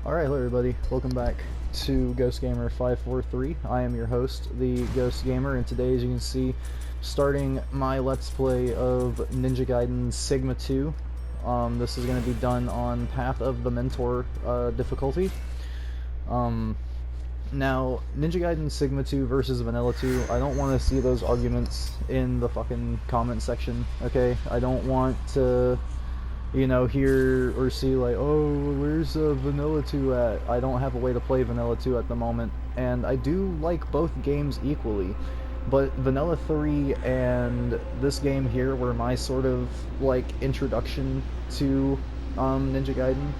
Alright, hello everybody, welcome back to Ghost Gamer 543. I am your host, the Ghost Gamer, and today, as you can see, starting my Let's Play of Ninja Gaiden Sigma 2. This is going to be done on Path of the Mentor difficulty. Now, Ninja Gaiden Sigma 2 versus Vanilla 2, I don't want to see those arguments in the fucking comment section, okay? I don't want to, you know, hear or see like, oh, where's Vanilla 2 at? I don't have a way to play Vanilla 2 at the moment, and I do like both games equally, but Vanilla 3 and this game here were my sort of, like, introduction to Ninja Gaiden,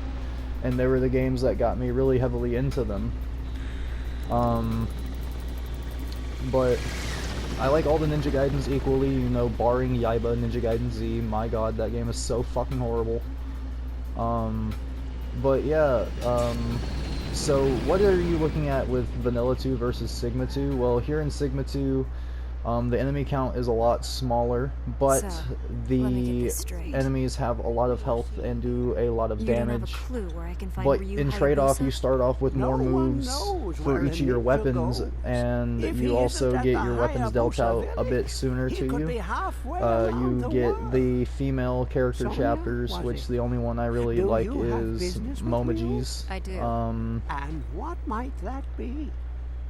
and they were the games that got me really heavily into them. But I like all the Ninja Gaidens equally, you know, barring Yaiba Ninja Gaiden Z. My god, that game is so fucking horrible. But yeah, so what are you looking at with Vanilla 2 versus Sigma 2? Well, here in Sigma 2, the enemy count is a lot smaller, but So, the enemies have a lot of health and do a lot of You damage. don't have a clue where I can find But Ryu in trade-off, Hayabusa? you start off with more moves for each of your weapons, and you also get your weapons dealt out a bit sooner to you. You get the female character chapters, which the only one I really like is Momoji's. I do. And what might that be?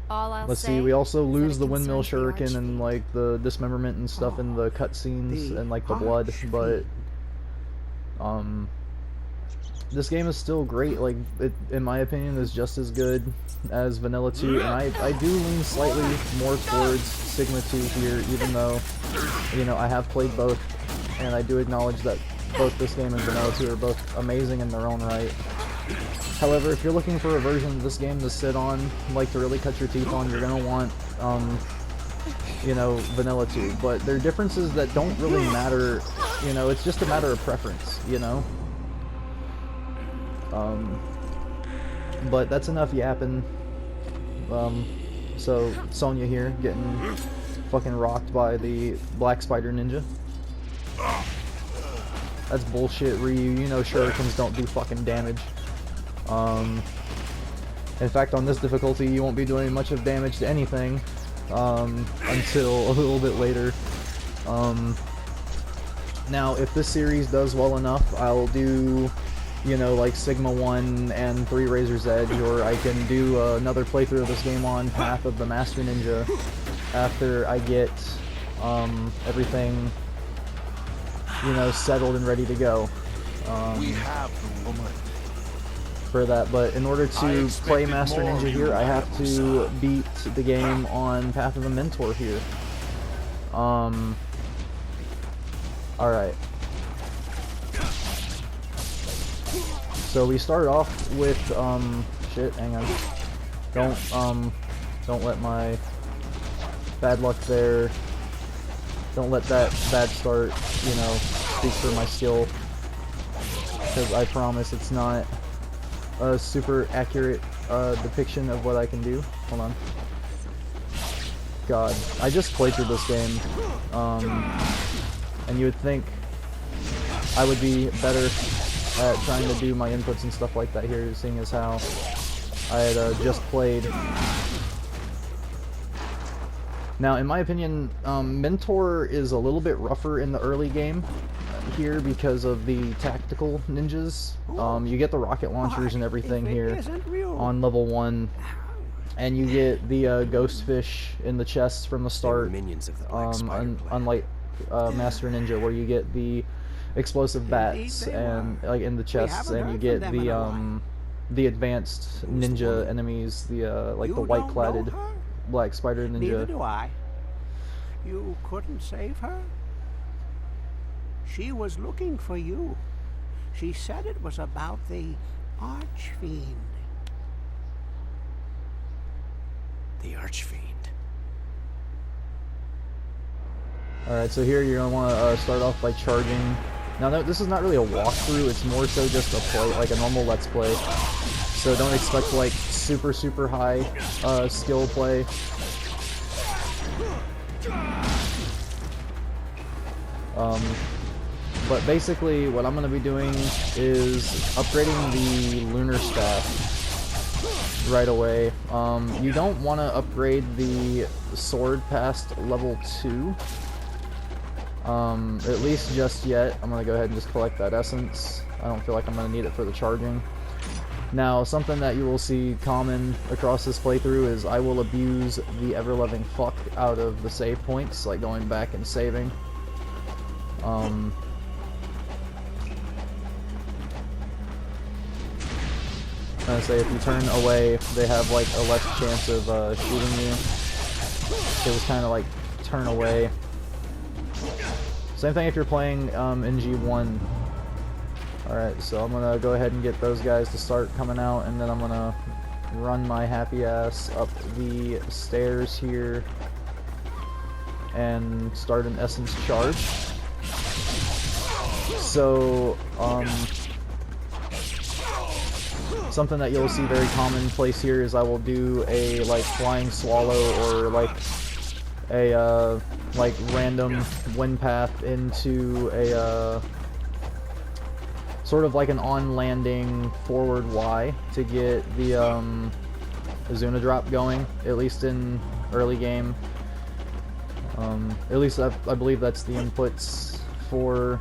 All I'll Let's say see, we also is that lose it the windmill concerns the shuriken and, Archfiend. like, the dismemberment and stuff in the cutscenes and, like, the blood, but this game is still great. Like, it, in my opinion, is just as good as Vanilla 2, and I do lean slightly more towards Sigma 2 here, even though, you know, I have played both, and I do acknowledge that both this game and Vanilla 2 are both amazing in their own right. However, if you're looking for a version of this game to sit on, like to really cut your teeth on, you're gonna want, you know, Vanilla 2. But there are differences that don't really matter, you know, it's just a matter of preference, you know? But that's enough yapping. So, Sonya here, getting fucking rocked by the Black Spider Ninja. That's bullshit, Ryu. You know shurikens don't do fucking damage. In fact, on this difficulty, you won't be doing much of damage to anything, until a little bit later. Now, if this series does well enough, I'll do, you know, like Sigma 1 and 3 Razor's Edge, or I can do another playthrough of this game on Path of the Master Ninja after I get, everything, you know, settled and ready to go. We have the woman. For that, but in order to play Master Ninja here, I have to beat the game on Path of the Mentor here. Alright. So we start off with, shit, hang on. Don't let my bad luck there, don't let that bad start, you know, speak for my skill. Because I promise it's not a super accurate depiction of what I can do. Hold on. God, I just played through this game, and you would think I would be better at trying to do my inputs and stuff like that here, seeing as how I had just played. Now, in my opinion, Mentor is a little bit rougher in the early game here because of the tactical ninjas. You get the rocket launchers and everything here on level 1, and you get the ghost fish in the chests from the start, Minions of the Black Spider unlike Master Ninja, where you get the explosive bats and like in the chests, and you get the advanced ninja enemies, the like the white cladded Black Spider Ninja. Neither do I. You couldn't save her? She was looking for you. She said it was about the Archfiend. The Archfiend. Alright, so here you're going to want to start off by charging. Now, no, this is not really a walkthrough, it's more so just a play, like a normal Let's Play. So don't expect, like, super high skill play. But basically, what I'm going to be doing is upgrading the Lunar Staff right away. You don't want to upgrade the sword past level 2. At least just yet. I'm going to go ahead and just collect that essence. I don't feel like I'm going to need it for the charging. Now, something that you will see common across this playthrough is I will abuse the ever-loving fuck out of the save points, like going back and saving. I say if you turn away, they have like a less chance of shooting you. So just kind of like turn away. Same thing if you're playing in G1. Alright, so I'm gonna go ahead and get those guys to start coming out, and then I'm gonna run my happy ass up the stairs here and start an essence charge. So, something that you'll see very commonplace here is I will do a like flying swallow or like a like random wind path into a sort of like an on-landing forward Y to get the Azuna drop going, at least in early game. At least I believe that's the inputs for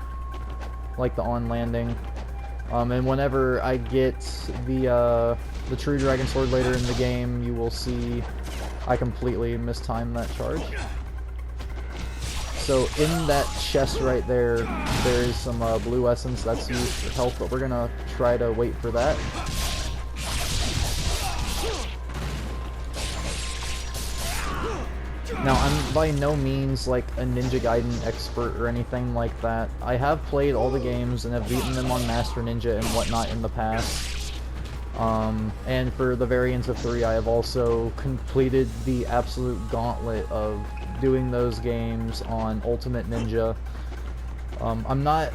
like the on-landing. And whenever I get the True Dragon Sword later in the game, you will see I completely mistimed that charge. So in that chest right there, there is some blue essence that's used for health, but we're gonna try to wait for that. Now, I'm by no means like a Ninja Gaiden expert or anything like that. I have played all the games and have beaten them on Master Ninja and whatnot in the past. And for the variants of 3, I have also completed the absolute gauntlet of doing those games on Ultimate Ninja. I'm not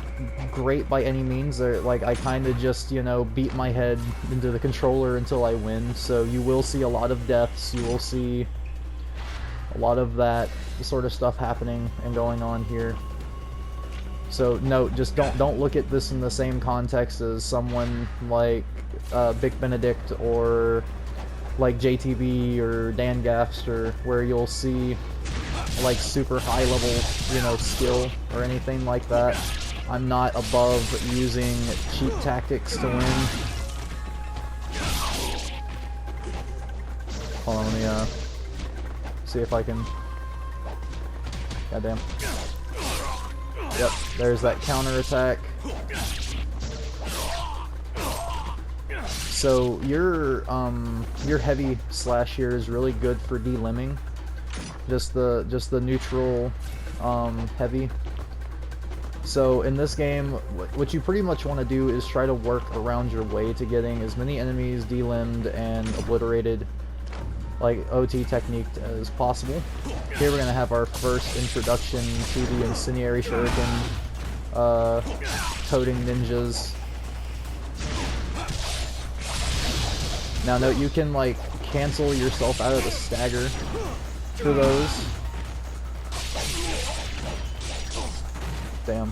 great by any means. Like, I kind of just, you know, beat my head into the controller until I win. So you will see a lot of deaths. You will see a lot of that sort of stuff happening and going on here. So note, just don't look at this in the same context as someone like Big Benedict or like JTB or Dan Gaffster, where you'll see like super high level, you know, skill or anything like that. I'm not above using cheap tactics to win. Hold on, let me see if I can. Goddamn. Yep, there's that counter attack. So your heavy slash here is really good for delimbing. Just the neutral heavy. So in this game, what you pretty much want to do is try to work around your way to getting as many enemies delimbed and obliterated, like OT techniqued, as possible. Here we're gonna have our first introduction to the incendiary shuriken toting ninjas. Now note, you can like cancel yourself out of the stagger for those. Damn.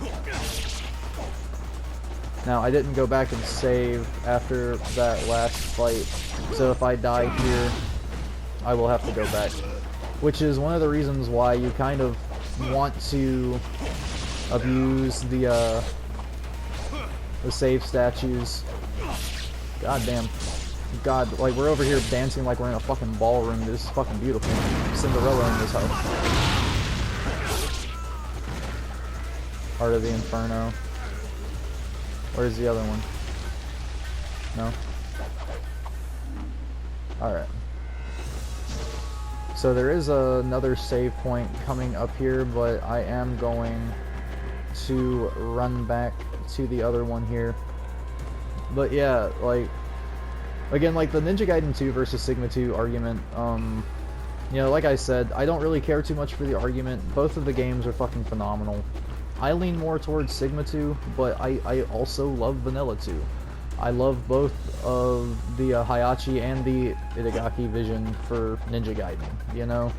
Now I didn't go back and save after that last fight, so if I die here, I will have to go back. Which is one of the reasons why you kind of want to abuse the save statues. God damn. God, like, we're over here dancing like we're in a fucking ballroom. This is fucking beautiful. Cinderella in this house. Heart of the Inferno. Where's the other one? No? Alright. So there is another save point coming up here, but I am going to run back to the other one here. But yeah, like, again, like the Ninja Gaiden 2 versus Sigma 2 argument, you know, like I said, I don't really care too much for the argument. Both of the games are fucking phenomenal. I lean more towards Sigma 2, but I also love Vanilla 2. I love both of the Hayachi and the Itagaki vision for Ninja Gaiden, you know?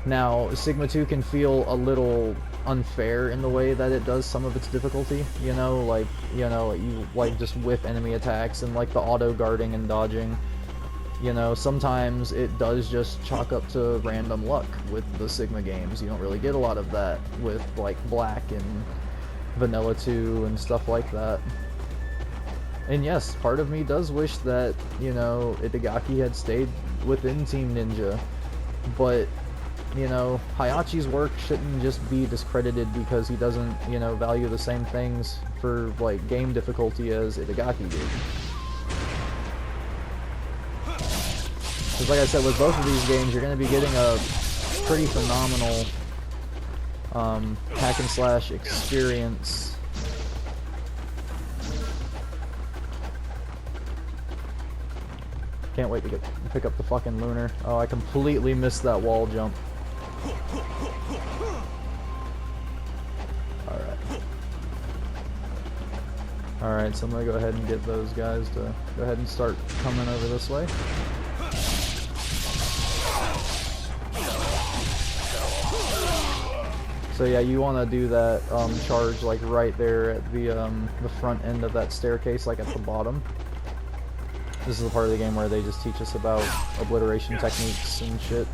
Now, Sigma 2 can feel a little unfair in the way that it does some of its difficulty, you know, like you like just whiff enemy attacks and like the auto guarding and dodging. You know, sometimes it does just chalk up to random luck with the Sigma games. You don't really get a lot of that with like Black and Vanilla 2 and stuff like that. And yes, part of me does wish that, you know, Itagaki had stayed within Team Ninja, but, you know, Hayachi's work shouldn't just be discredited because he doesn't, you know, value the same things for, like, game difficulty as Itagaki did. Because like I said, with both of these games, you're going to be getting a pretty phenomenal hack and slash experience. Can't wait to pick up the fucking Lunar. Oh, I completely missed that wall jump. Alright. Alright, so I'm gonna go ahead and get those guys to go ahead and start coming over this way. So yeah, you want to do that charge like right there at the front end of that staircase, like at the bottom. This is the part of the game where they just teach us about obliteration techniques and shit.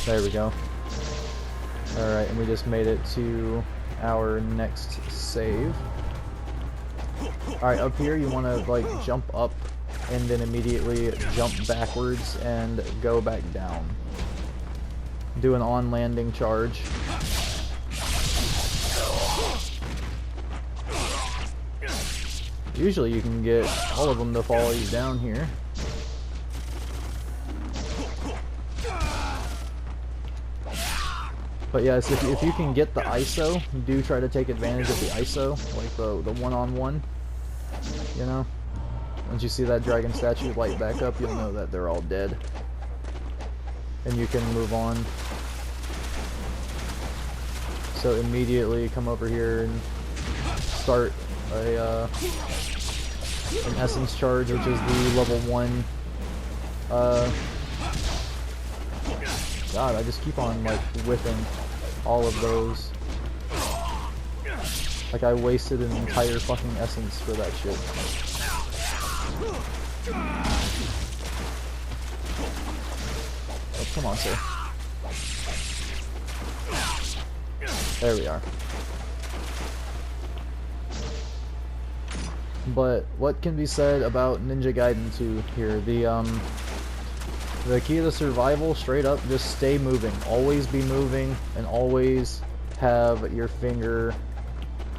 There we go. Alright, and we just made it to our next save. Alright, up here you want to like jump up and then immediately jump backwards and go back down. Do an on-landing charge. Usually you can get all of them to follow you down here. But yes, if you can get the ISO, do try to take advantage of the ISO, like the one-on-one, you know? Once you see that dragon statue light back up, you'll know that they're all dead. And you can move on. So immediately come over here and start an essence charge, which is the level 1. God, I just keep on like whipping all of those. Like I wasted an entire fucking essence for that shit. Oh, come on, sir. There we are. But what can be said about Ninja Gaiden 2 here? The key to survival, straight up, just stay moving. Always be moving, and always have your finger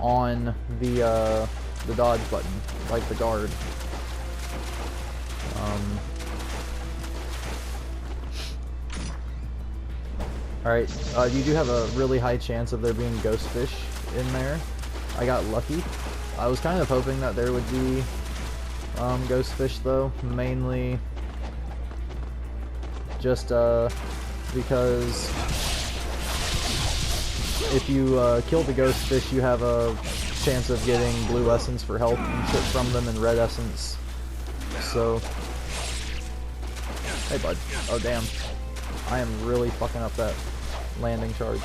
on the dodge button, like the guard. Alright, you do have a really high chance of there being ghost fish in there. I got lucky. I was kind of hoping that there would be ghost fish though, mainly just because if you kill the ghost fish, you have a chance of getting blue essence for health and shit from them, and red essence. So, hey bud. Oh damn, I am really fucking up that landing charge.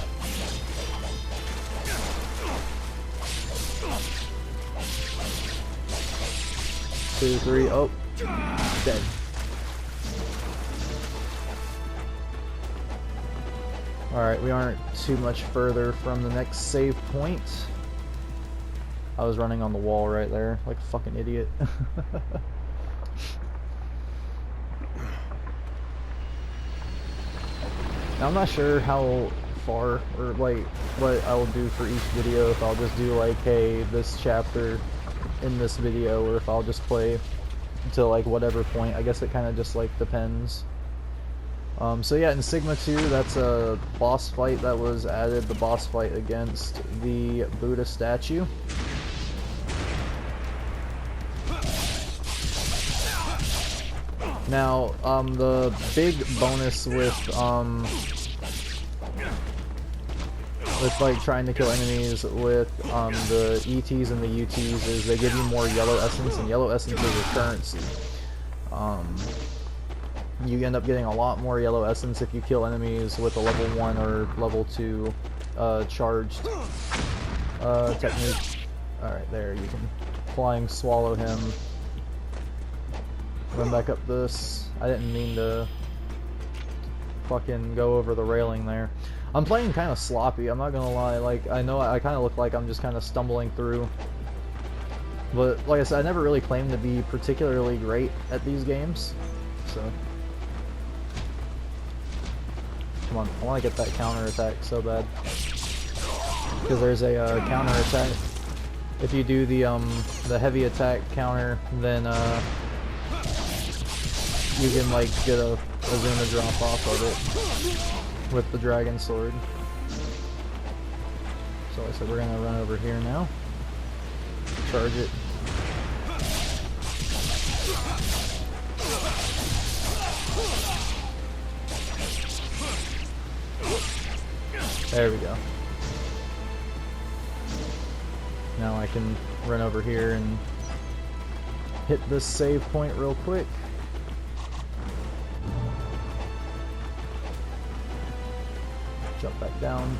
Two, three, oh, dead. Alright, we aren't too much further from the next save point. I was running on the wall right there, like a fucking idiot. Now, I'm not sure how far, or like, what I will do for each video, if I'll just do like, hey, this chapter in this video, or if I'll just play to like whatever point. I guess it kind of just like depends. So yeah, in Sigma 2, that's a boss fight that was added, the boss fight against the Buddha statue. Now, the big bonus with like trying to kill enemies with the ETs and the UTs is they give you more yellow essence, and yellow essence is a currency. you end up getting a lot more yellow essence if you kill enemies with a level 1 or level 2 charged technique. Alright, there, you can flying swallow him. Run back up this. I didn't mean to fucking go over the railing there. I'm playing kind of sloppy, I'm not gonna lie. Like, I know I kind of look like I'm just kind of stumbling through. But, like I said, I never really claimed to be particularly great at these games. So. Come on, I want to get that counter attack so bad. Because there's a counter attack. If you do the heavy attack counter, then you can like get a Azuna drop off of it with the dragon sword. So like I said, we're gonna run over here now. Charge it. There we go. Now I can run over here and hit this save point real quick. Jump back down.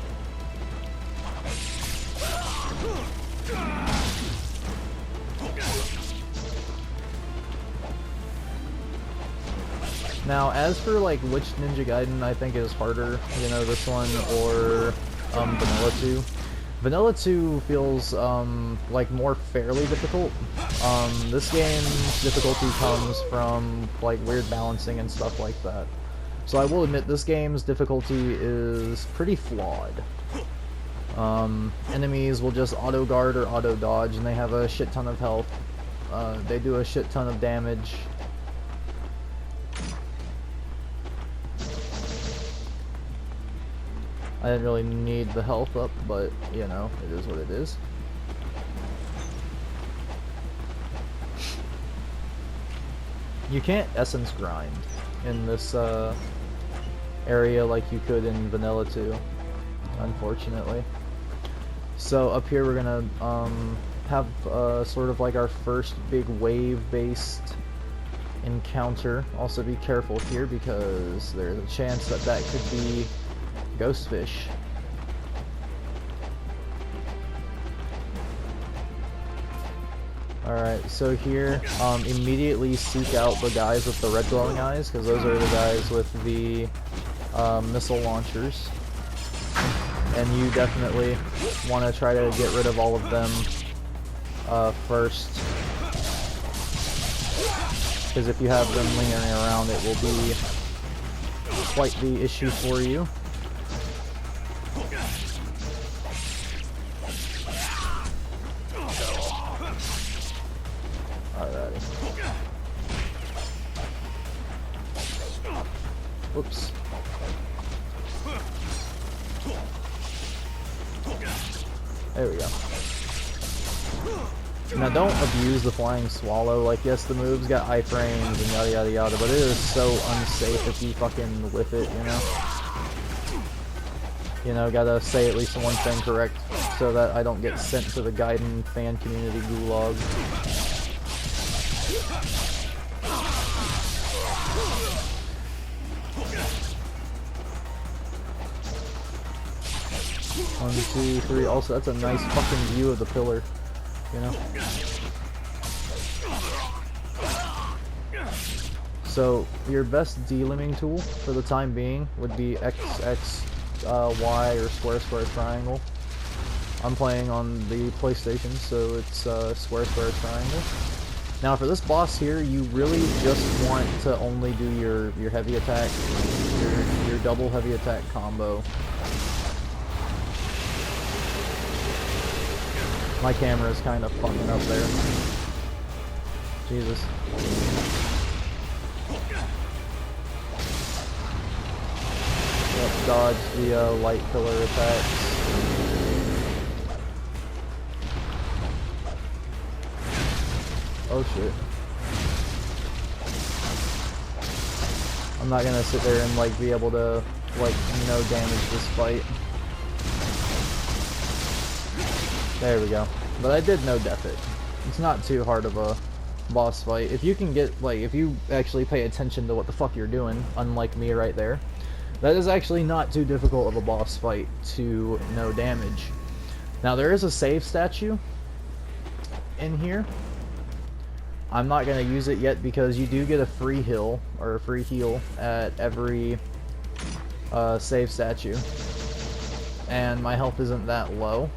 Now, as for like which Ninja Gaiden I think is harder, you know, this one or Vanilla 2. Vanilla 2 feels like more fairly difficult. This game's difficulty comes from like weird balancing and stuff like that. So I will admit this game's difficulty is pretty flawed. Enemies will just auto guard or auto dodge, and they have a shit ton of health. They do a shit ton of damage. I didn't really need the health up, but, you know, it is what it is. You can't essence grind in this area like you could in Vanilla 2, unfortunately. So up here we're gonna have sort of like our first big wave-based encounter. Also be careful here because there's a chance that that could be ghost fish. Alright, so here, immediately seek out the guys with the red glowing eyes, because those are the guys with the missile launchers. And you definitely want to try to get rid of all of them first. Because if you have them lingering around, it will be quite the issue for you. Alrighty. Whoops. There we go. Now don't abuse the flying swallow. Like, yes, the move's got iframes and yada yada yada, but it is so unsafe if you fucking whiff it, you know? You know, gotta say at least one thing correct so that I don't get sent to the Gaiden fan community gulag. One, two, three. Also, that's a nice fucking view of the pillar, you know? So, your best D-limbing tool for the time being would be X, X, Y, or square, square, triangle. I'm playing on the PlayStation, so it's square, square, triangle. Now, for this boss here, you really just want to only do your heavy attack, your double heavy attack combo. My camera is kind of fucking up there. Jesus. Let's dodge the light pillar attacks. Oh shit. I'm not gonna sit there and like be able to like no damage this fight. There we go. But I did no death it. It's not too hard of a boss fight. If you can get, like, if you actually pay attention to what the fuck you're doing, unlike me right there, that is actually not too difficult of a boss fight to no damage. Now, there is a save statue in here. I'm not going to use it yet because you do get a free heal, or a free heal, at every save statue. And my health isn't that low.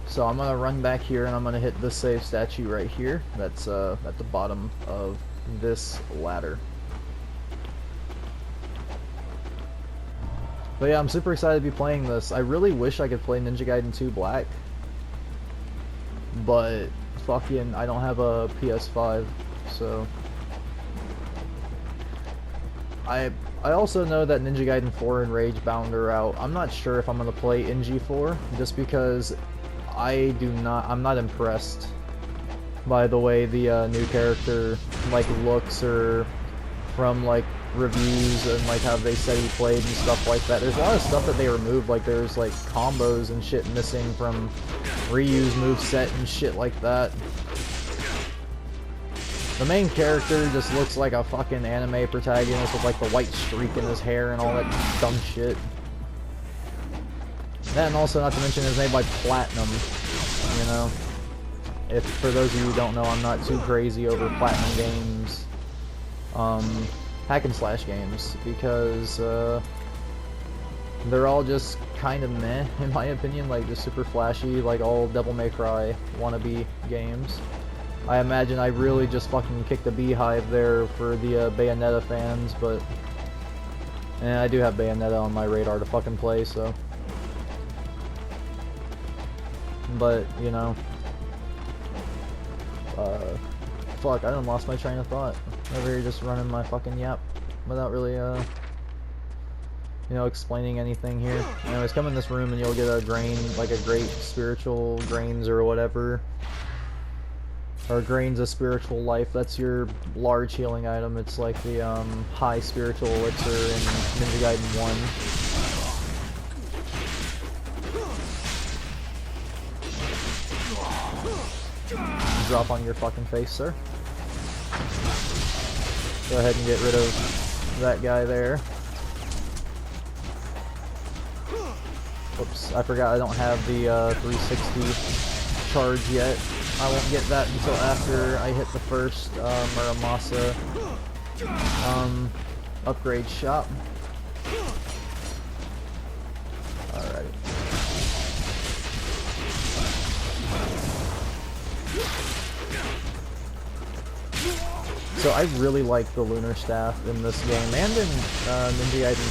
So I'm going to run back here and I'm going to hit the save statue right here. That's at the bottom of this ladder. But yeah, I'm super excited to be playing this. I really wish I could play Ninja Gaiden 2 Black. But fucking, I don't have a PS5, so... I also know that Ninja Gaiden 4 and Rage Bound are out. I'm not sure if I'm going to play NG4, just because I'm not impressed by the way the new character, like, looks, or from, like, reviews and, like, how they said he played and stuff like that. There's a lot of stuff that they removed, like, there's, like, combos and shit missing from Ryu's moveset and shit like that. The main character just looks like a fucking anime protagonist with, like, the white streak in his hair and all that dumb shit. That, and also, not to mention, is made by Platinum, you know? If, for those of you who don't know, I'm not too crazy over Platinum games, hack and slash games, because, they're all just kind of meh, in my opinion, like, just super flashy, like all Devil May Cry wannabe games. I imagine I really just fucking kicked a beehive there for the Bayonetta fans, but I do have Bayonetta on my radar to fucking play, so. But, you know, fuck, I done lost my train of thought. Over here just running my fucking yap without really, you know, explaining anything here. Anyways, come in this room and you'll get a grain, like a great spiritual grains or whatever. Or grains of spiritual life. That's your large healing item. It's like the high spiritual elixir in Ninja Gaiden 1. Drop on your fucking face, sir. Go ahead and get rid of that guy there. Oops, I forgot I don't have the 360 charge yet. I won't get that until after I hit the first Muramasa upgrade shop. Alright. So I really like the Lunar Staff in this game, and in Ninja Gaiden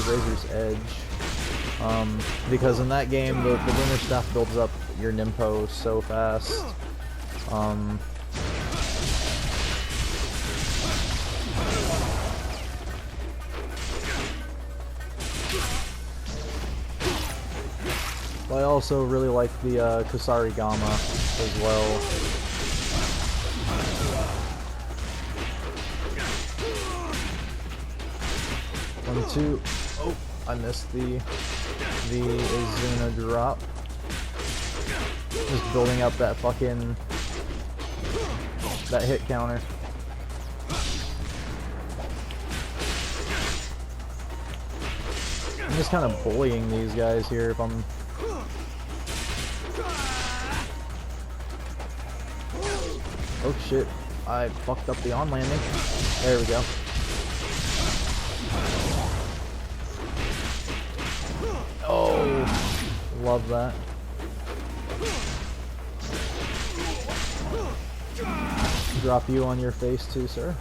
3 Razor's Edge. Because in that game, the Lunar Staff builds up your Nimpo so fast. But I also really like the Kusari Gama as well. One, two. Oh, I missed the Izuna drop. Just building up that fucking hit counter. I'm just kind of bullying these guys here if I'm... Oh shit, I fucked up the on landing. There we go. Oh, love that. Drop you on your face too, sir.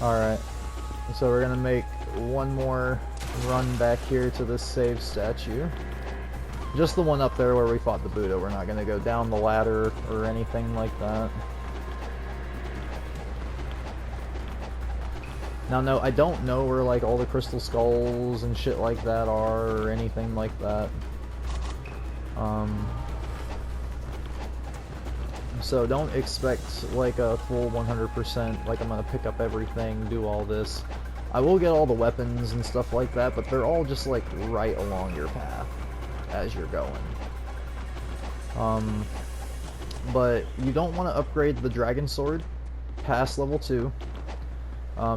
Alright, so we're gonna make one more run back here to this save statue. Just the one up there where we fought the Buddha. We're not gonna go down the ladder or anything like that. Now, no, I don't know where, like, all the crystal skulls and shit like that are, or anything like that. So don't expect, like, a full 100%, like, I'm gonna pick up everything, do all this. I will get all the weapons and stuff like that, but they're all just, like, right along your path as you're going. but you don't want to upgrade the dragon sword past level 2,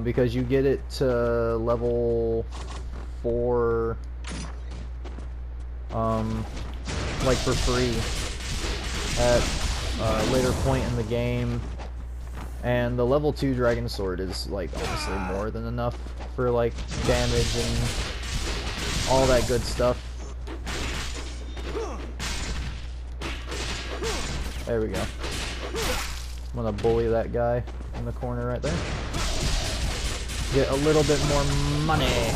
because you get it to level 4, like for free at a later point in the game, and the level 2 dragon sword is like honestly more than enough for like damage and all that good stuff. There we go. I'm gonna bully that guy in the corner right there. Get a little bit more money.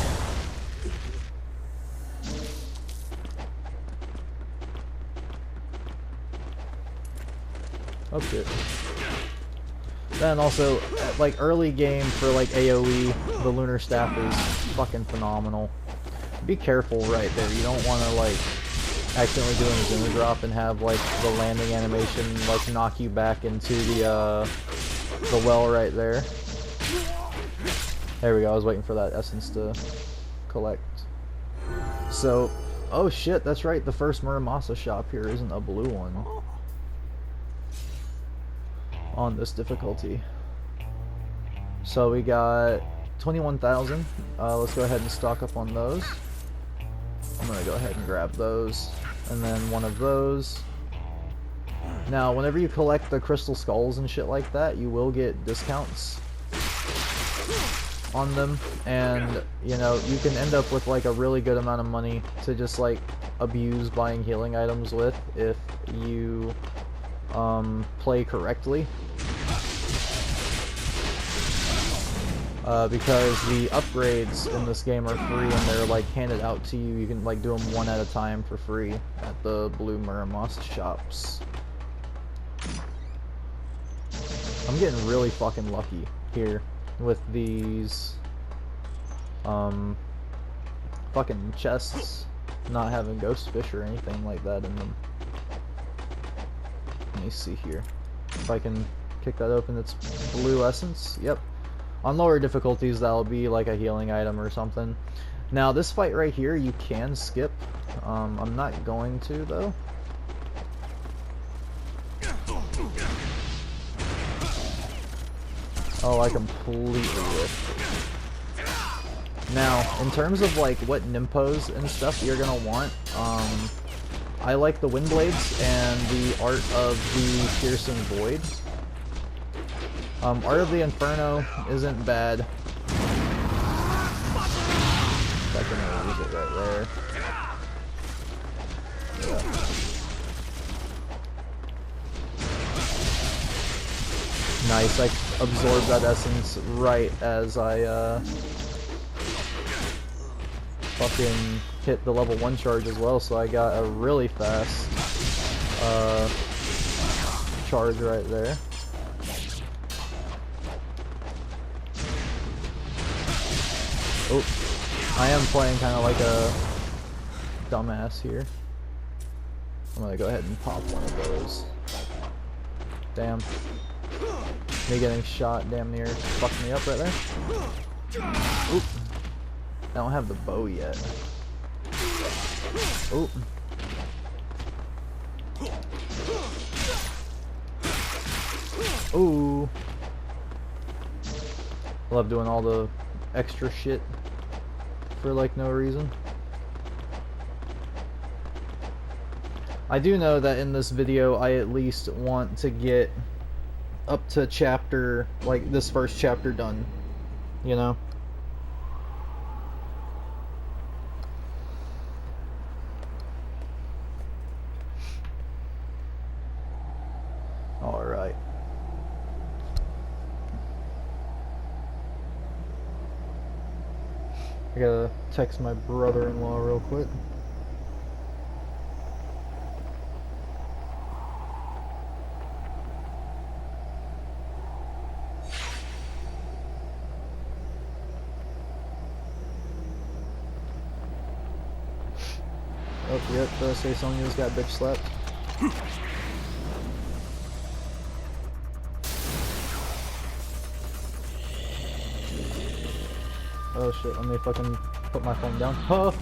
Oh shit. Then also, like early game for like AoE, the lunar staff is fucking phenomenal. Be careful right there. You don't want to like accidentally do a zoomer drop and have like the landing animation like knock you back into the well right there. There we go. I was waiting for that essence to collect. So, oh shit, that's right. The first Muramasa shop here isn't a blue one on this difficulty. So we got 21,000. Let's go ahead and stock up on those. I'm gonna go ahead and grab those, and then one of those. Now, whenever you collect the crystal skulls and shit like that, you will get discounts on them, and you know, you can end up with like a really good amount of money to just like abuse buying healing items with if you play correctly. Because the upgrades in this game are free and they're like handed out to you. You can like do them one at a time for free at the blue Muramasa shops. I'm getting really fucking lucky here with these fucking chests not having ghost fish or anything like that in them. Let me see here if I can kick that open. It's blue essence. Yep. On lower difficulties, that'll be like a healing item or something. Now, this fight right here, you can skip. I'm not going to, though. Oh, I completely whiffed. Now, in terms of like what Nimpos and stuff you're gonna want, I like the Wind Blades and the Art of the Piercing Void. Art of the Inferno isn't bad. I can use it right there. Yeah. Nice, I absorbed that essence right as I fucking hit the level 1 charge as well, so I got a really fast charge right there. Oh, I am playing kind of like a dumbass here. I'm gonna go ahead and pop one of those. Damn. Me getting shot damn near fucked me up right there. Oop. I don't have the bow yet. Oop. Ooh. Love doing all the extra shit for like no reason. I do know that in this video I at least want to get up to chapter, like this first chapter done, you know? Alright. I gotta text my brother-in-law real quick. Oh, yep, say Sonya's got bitch slapped. Oh shit, let me fucking put my phone down. Oh!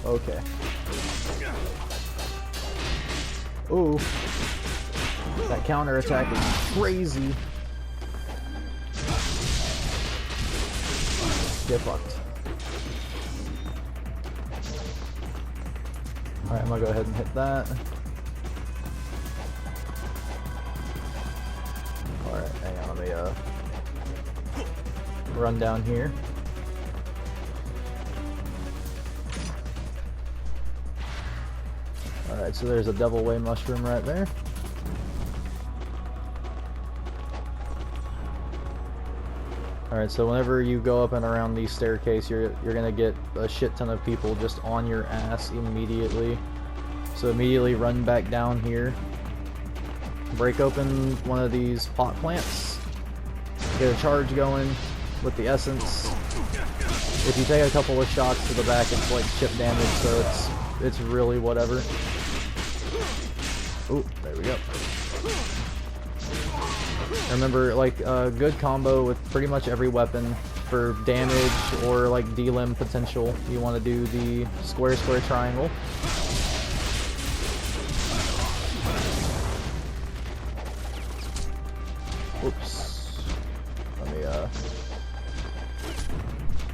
Okay. Ooh. That counter attack is crazy. Get fucked. Alright, I'm gonna go ahead and hit that. Alright, hang on, let me run down here. Alright, so there's a devil way mushroom right there. Alright, so whenever you go up and around the staircase, you're gonna get a shit ton of people just on your ass immediately. So immediately run back down here. Break open one of these pot plants. Get a charge going with the essence. If you take a couple of shots to the back, it's like chip damage, so it's really whatever. Ooh, there we go. Remember, like, a good combo with pretty much every weapon for damage or like delim potential. You want to do the square square triangle. Oops. Let me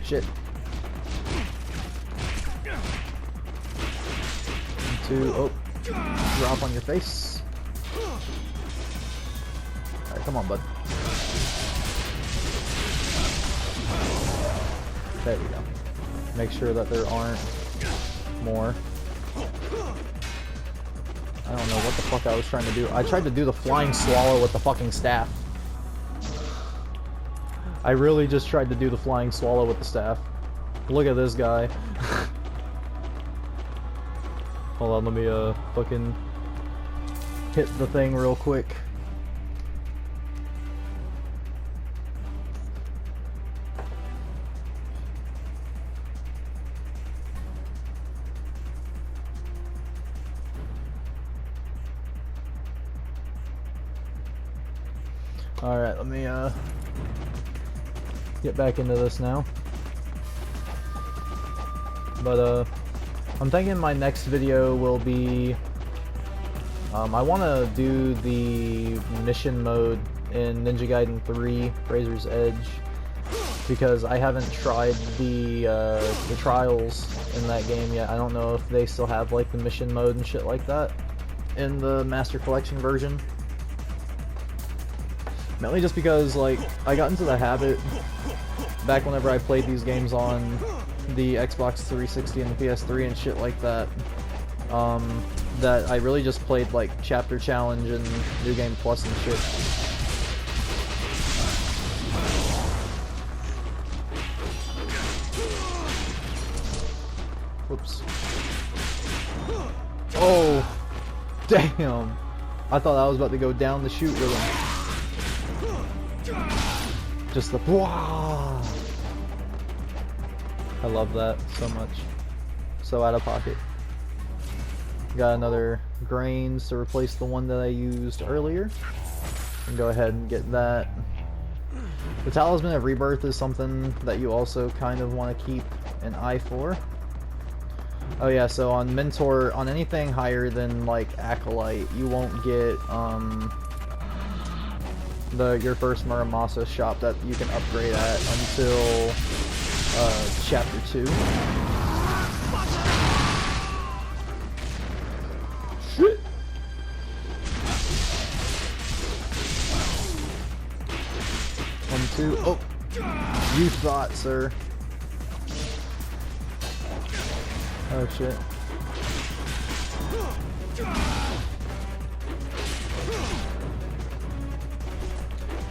shit. 2, oh, drop on your face. Alright, come on, bud. There we go. Make sure that there aren't more. I don't know what the fuck I was trying to do. I tried to do the flying swallow with the fucking staff. I really just tried to do the flying swallow with the staff. Look at this guy. Hold on, let me fucking hit the thing real quick. Alright, let me get back into this now. But I'm thinking my next video will be I want to do the mission mode in Ninja Gaiden 3 Razor's Edge, because I haven't tried the trials in that game yet. I don't know if they still have like the mission mode and shit like that in the Master Collection version. Mainly just because, like, I got into the habit back whenever I played these games on the Xbox 360 and the PS3 and shit like that, that I really just played, like, Chapter Challenge and New Game Plus and shit. Whoops. Oh! Damn! I thought I was about to go down the chute with him. Just the wow. I love that so much. So out of pocket. Got another grains to replace the one that I used earlier. And go ahead and get that. The Talisman of Rebirth is something that you also kind of want to keep an eye for. Oh yeah, so on Mentor, on anything higher than like Acolyte, you won't get your first Muramasa shop that you can upgrade at until Chapter 2. Shit! One, two, oh! You thought, sir. Oh shit.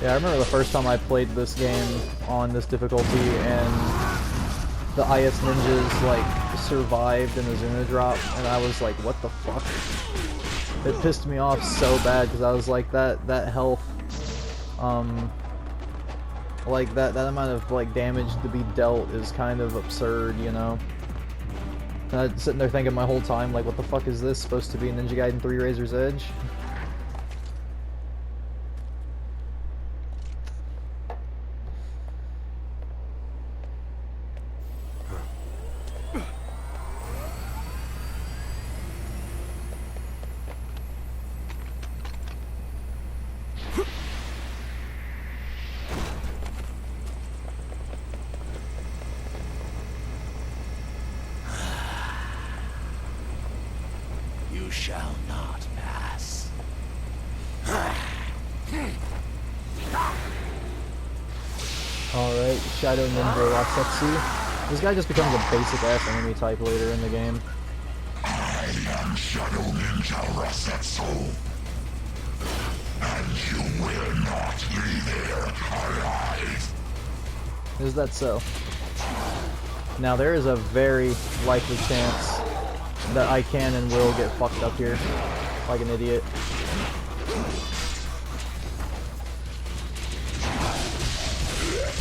Yeah, I remember the first time I played this game on this difficulty and the IS ninjas like survived in the Zuna drop, and I was like, what the fuck? It pissed me off so bad because I was like, that health, like that amount of like damage to be dealt is kind of absurd, you know? And I'm sitting there thinking my whole time, like, what the fuck is this supposed to be in Ninja Gaiden 3 Razor's Edge? shall not pass. Alright, Shadow Ninja Rasetsu. This guy just becomes a basic ass enemy type later in the game. I am Shadow Ninja Rasetsu, and you will not leave here alive. Is that so? Now there is a very likely chance that I can and will get fucked up here like an idiot.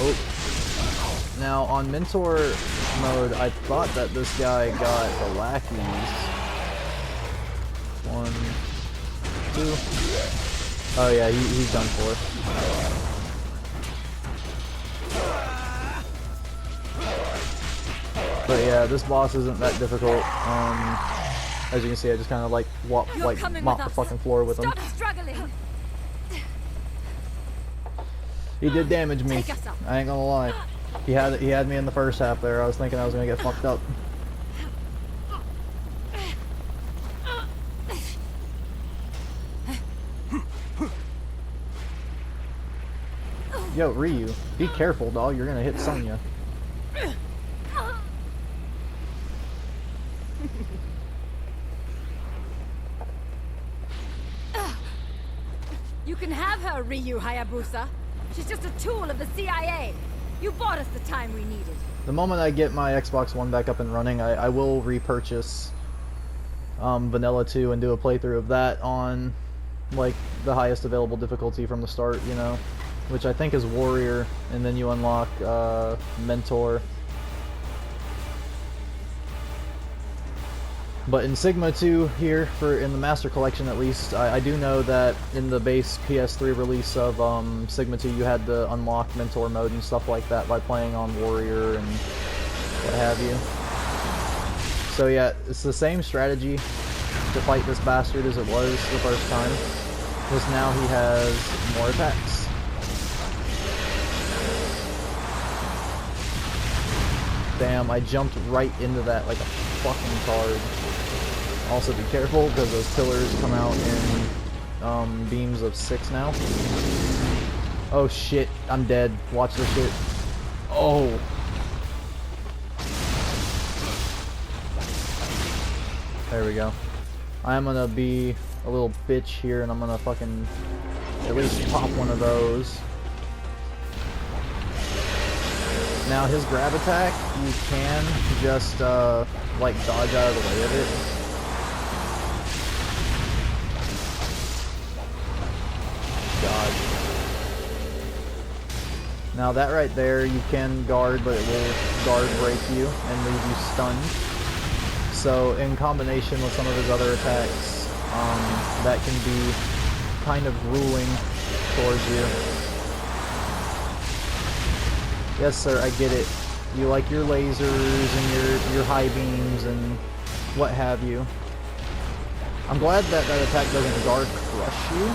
Oh. Now on Mentor mode, I thought that this guy got the lackeys. 1, 2. Oh yeah, he's done for. But yeah, this boss isn't that difficult. As you can see, I just kind of like mop the fucking floor with him. Stop struggling. He did damage me. Take us up. I ain't gonna lie. He had me in the first half there. I was thinking I was gonna get fucked up. Yo, Ryu, be careful, dog. You're gonna hit Sonya. You can have her, Ryu Hayabusa. She's just a tool of the CIA. You bought us the time we needed. The moment I get my Xbox One back up and running, I will repurchase Vanilla 2 and do a playthrough of that on like the highest available difficulty from the start, you know, which I think is Warrior, and then you unlock Mentor. But in Sigma 2 here, in the Master Collection at least, I do know that in the base PS3 release of Sigma 2 you had to unlock Mentor mode and stuff like that by playing on Warrior and what have you. So yeah, it's the same strategy to fight this bastard as it was the first time. Just now he has more attacks. Damn, I jumped right into that like a fucking card. Also be careful, because those pillars come out in beams of 6 now. Oh shit, I'm dead. Watch this shit. Oh! There we go. I'm gonna be a little bitch here, and I'm gonna fucking at least pop one of those. Now his grab attack, you can just like dodge out of the way of it. God. Now that right there, you can guard, but it will guard break you and leave you stunned. So in combination with some of his other attacks, that can be kind of ruling towards you. Yes sir, I get it. You like your lasers and your high beams and what have you. I'm glad that that attack doesn't guard crush you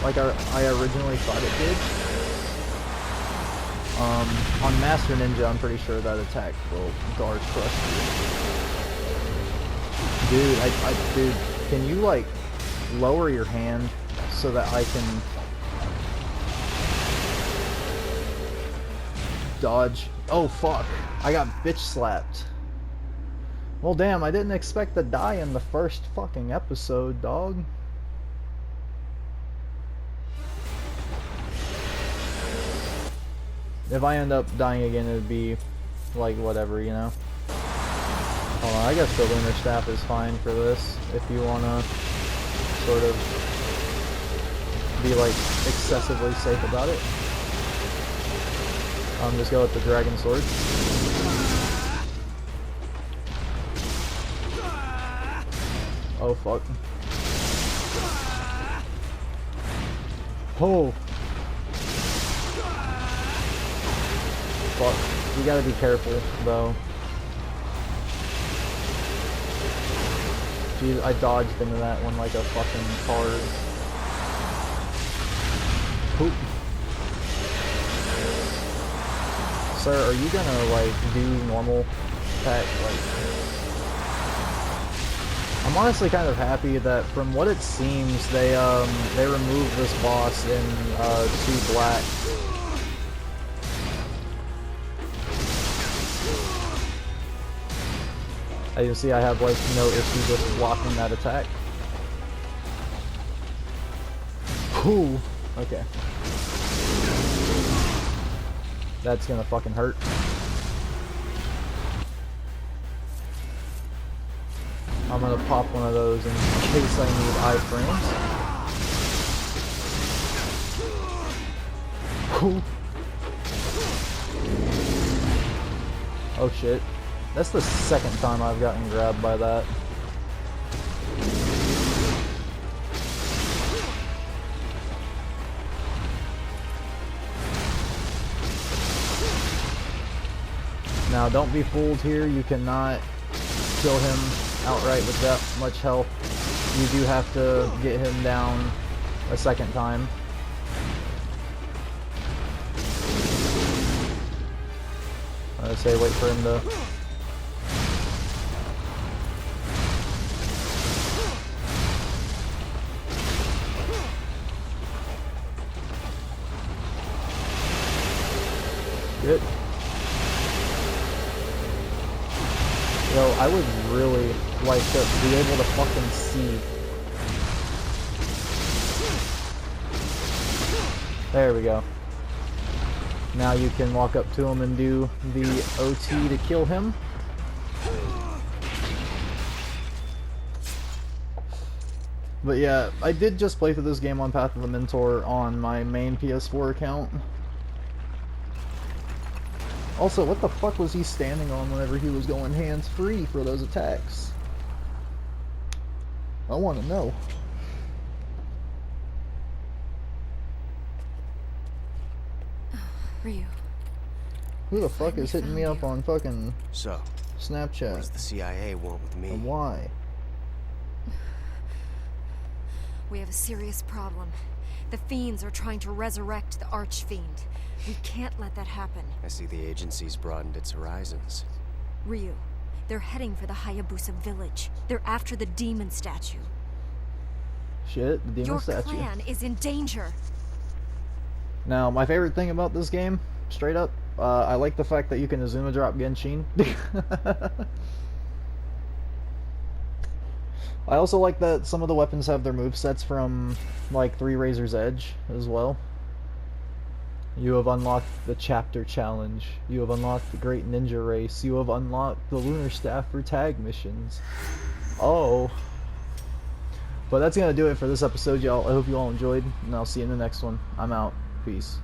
like I originally thought it did. On Master Ninja, I'm pretty sure that attack will guard crush you. Dude, dude, can you like lower your hand so that I can dodge? Oh fuck, I got bitch slapped. Well damn, I didn't expect to die in the first fucking episode, dog. If I end up dying again, it'd be like whatever, you know. Hold on, I guess the Lunar Staff is fine for this if you wanna sort of be like excessively safe about it. Just go with the Dragon Sword. Oh fuck. Oh. Fuck. You gotta be careful, though. Jeez, I dodged into that one like a fucking card. Poop. Sir, are you gonna, like, do normal attack? Like, I'm honestly kind of happy that, from what it seems, they removed this boss in 2 Black. As you see, I have like no issue just blocking that attack. Ooh, okay. That's gonna fucking hurt. I'm gonna pop one of those in case I need iframes. Cool. Oh shit. That's the second time I've gotten grabbed by that. Now don't be fooled here, you cannot kill him outright with that much health. You do have to get him down a second time. I say wait for him to... Good. Yo, I would really like to be able to fucking see. There we go. Now you can walk up to him and do the OT to kill him. But yeah, I did just play through this game on Path of the Mentor on my main PS4 account. Also, what the fuck was he standing on whenever he was going hands-free for those attacks? I want to know. Ryu. Who the fuck is hitting me up on fucking So, what Snapchat? does the CIA want with me? And why? We have a serious problem. The Fiends are trying to resurrect the Archfiend. We can't let that happen. I see the agency's broadened its horizons. Ryu, they're heading for the Hayabusa village. They're after the demon statue. Shit, the demon Your statue. clan is in danger. Now, my favorite thing about this game, straight up, I like the fact that you can Azuma drop Genshin. I also like that some of the weapons have their movesets from, like, 3 Razor's Edge as well. You have unlocked the Chapter Challenge. You have unlocked the Great Ninja Race. You have unlocked the Lunar Staff for tag missions. Oh. But that's gonna do it for this episode, y'all. I hope you all enjoyed, and I'll see you in the next one. I'm out. Peace.